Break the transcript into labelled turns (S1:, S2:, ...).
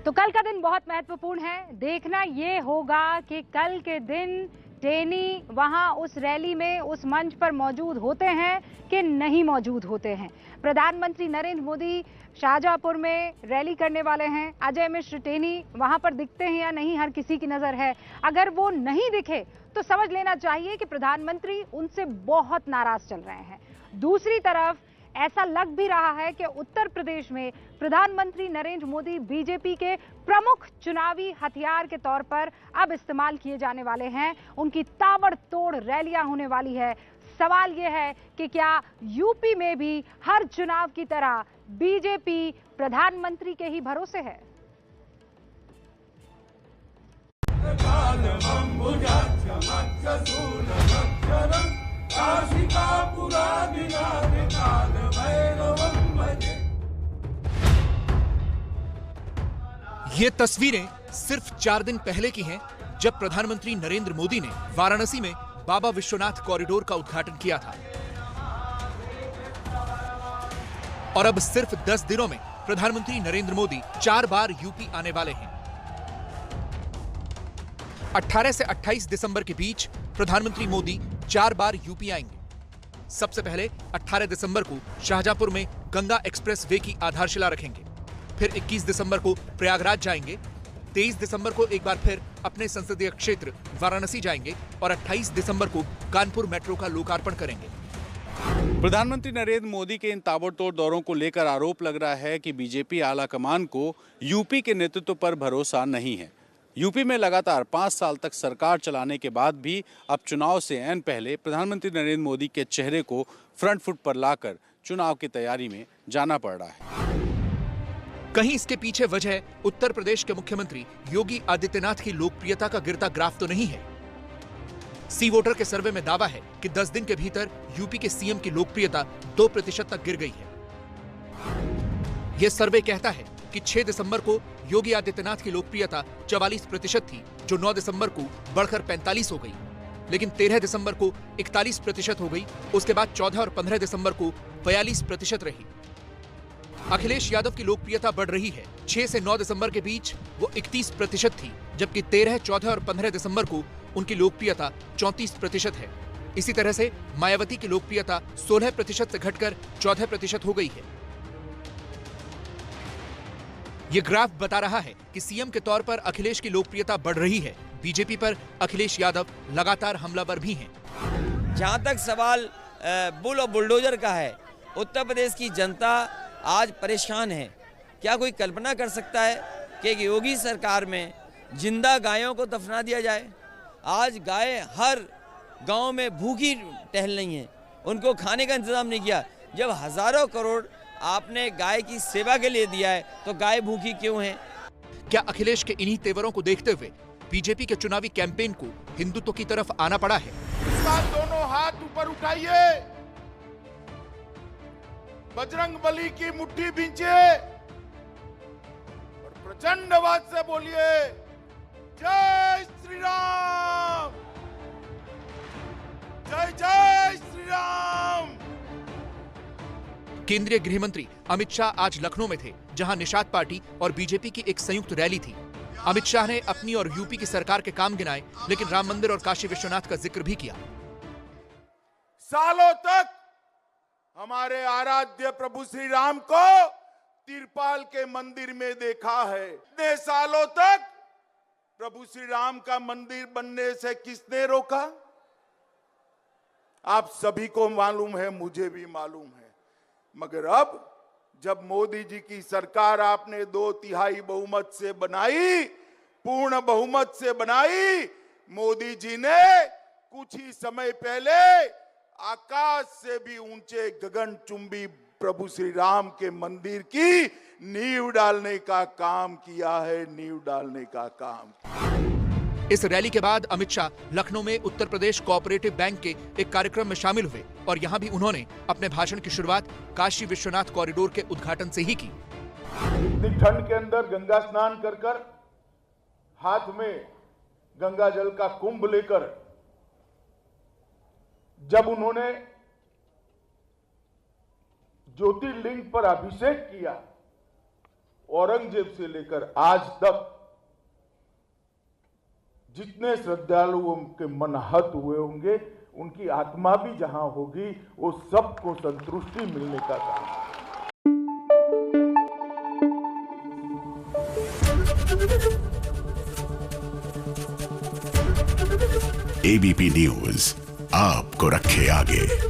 S1: तो कल का दिन बहुत महत्वपूर्ण है। देखना ये होगा कि कल के दिन टेनी वहां उस रैली में, उस मंच पर मौजूद होते हैं कि नहीं मौजूद होते हैं। प्रधानमंत्री नरेंद्र मोदी शाहजहांपुर में रैली करने वाले हैं। अजय मिश्र टेनी वहां पर दिखते हैं या नहीं, हर किसी की नजर है। अगर वो नहीं दिखे तो समझ लेना चाहिए कि प्रधानमंत्री उनसे बहुत नाराज चल रहे हैं। दूसरी तरफ ऐसा लग भी रहा है कि उत्तर प्रदेश में प्रधानमंत्री नरेंद्र मोदी बीजेपी के प्रमुख चुनावी हथियार के तौर पर अब इस्तेमाल किए जाने वाले हैं। उनकी ताबड़तोड़ रैलियां होने वाली है। सवाल यह है कि क्या यूपी में भी हर चुनाव की तरह बीजेपी प्रधानमंत्री के ही भरोसे है?
S2: ये तस्वीरें सिर्फ 4 दिन पहले की हैं, जब प्रधानमंत्री नरेंद्र मोदी ने वाराणसी में बाबा विश्वनाथ कॉरिडोर का उद्घाटन किया था। और अब सिर्फ 10 दिनों में प्रधानमंत्री नरेंद्र मोदी 4 बार यूपी आने वाले हैं। 18 से 28 दिसंबर के बीच प्रधानमंत्री मोदी 4 बार यूपी आएंगे। सबसे पहले 18 दिसंबर को शाहजहांपुर में गंगा एक्सप्रेस वे की आधारशिला रखेंगे। फिर 21 दिसंबर को प्रयागराज जाएंगे। 23 दिसंबर को एक बार फिर अपने संसदीय क्षेत्र वाराणसी जाएंगे और 28 दिसंबर को कानपुर मेट्रो का लोकार्पण करेंगे।
S3: प्रधानमंत्री नरेंद्र मोदी के इन ताबड़तोड़ दौरों को लेकर आरोप लग रहा है कि बीजेपी आला कमान को यूपी के नेतृत्व पर भरोसा नहीं है। यूपी में लगातार 5 साल तक सरकार चलाने के बाद भी अब चुनाव से ऐन पहले प्रधानमंत्री नरेंद्र मोदी के चेहरे को फ्रंट फुट पर लाकर चुनाव की तैयारी में जाना पड़ रहा है।
S2: कहीं इसके पीछे वजह उत्तर प्रदेश के मुख्यमंत्री योगी आदित्यनाथ की लोकप्रियता का गिरता ग्राफ तो नहीं है। सी वोटर के सर्वे में दावा है कि 10 दिन के भीतर यूपी के सीएम की लोकप्रियता 2% तक गिर गई है। यह सर्वे कहता है कि 6 दिसंबर को योगी आदित्यनाथ की लोकप्रियता 44% थी, जो 9 दिसंबर को बढ़कर 45 हो गई। लेकिन 13 दिसंबर को 41% हो गई। उसके बाद 14 और 15 दिसंबर को 42% रही। अखिलेश यादव की लोकप्रियता बढ़ रही है। 6 से 9 दिसंबर के बीच वो 31% थी, जबकि 13, 14 और 15 दिसंबर को उनकी लोकप्रियता 34% है। इसी तरह से मायावती की लोकप्रियता 16% से घटकर 14% हो गई है। ये ग्राफ बता रहा है कि सीएम के तौर पर अखिलेश की लोकप्रियता बढ़ रही है। बीजेपी पर अखिलेश यादव लगातार हमलावर भी हैं।
S4: जहां तक सवाल बुल और बुलडोजर का है, उत्तर प्रदेश की जनता आज परेशान है। क्या कोई कल्पना कर सकता है कि योगी सरकार में जिंदा गायों को दफना दिया जाए? आज गाय हर गांव में भूखी टहल रही हैं, उनको खाने का इंतजाम नहीं किया। जब हजारों करोड़ आपने गाय की सेवा के लिए दिया है तो गाय भूखी क्यों है?
S2: क्या अखिलेश के इन्हीं तेवरों को देखते हुए बीजेपी के चुनावी कैंपेन को हिंदुत्व की तरफ आना पड़ा है?
S5: दोनों हाथ ऊपर उठाइए, बजरंग बली की मुट्ठी भींचे और प्रचंड आवाज से बोलिए, जय श्री राम, जय जय श्री राम।
S2: केंद्रीय गृह मंत्री अमित शाह आज लखनऊ में थे, जहां निषाद पार्टी और बीजेपी की एक संयुक्त रैली थी। अमित शाह ने अपनी और यूपी की सरकार के काम गिनाए, लेकिन राम मंदिर और काशी विश्वनाथ का जिक्र भी किया।
S5: सालों तक हमारे आराध्य प्रभु श्री राम को तिरपाल के मंदिर में देखा है। इतने सालों तक प्रभु श्री राम का मंदिर बनने से किसने रोका? आप सभी को मालूम है, मुझे भी मालूम है। मगर अब जब मोदी जी की सरकार आपने 2/3 बहुमत से बनाई, पूर्ण बहुमत से बनाई, मोदी जी ने कुछ ही समय पहले आकाश से भी ऊंचे गगनचुंबी प्रभु श्री राम के मंदिर की नींव डालने का काम किया है, नींव डालने का काम।
S2: इस रैली के बाद अमित शाह लखनऊ में उत्तर प्रदेश कोऑपरेटिव बैंक के एक कार्यक्रम में शामिल हुए और यहां भी उन्होंने अपने भाषण की शुरुआत काशी विश्वनाथ कॉरिडोर के उद्घाटन से ही की।
S5: इतनी ठंड के अंदर गंगा स्नान कर कर, हाथ में गंगा जल का कुंभ लेकर जब उन्होंने ज्योतिर्लिंग पर अभिषेक किया औरंगजेब से लेकर आज तक जितने श्रद्धालुओं के मन हत हुए होंगे, उनकी आत्मा भी जहां होगी, वो सबको संतुष्टि मिलने का काम।
S6: एबीपी न्यूज आपको रखे आगे।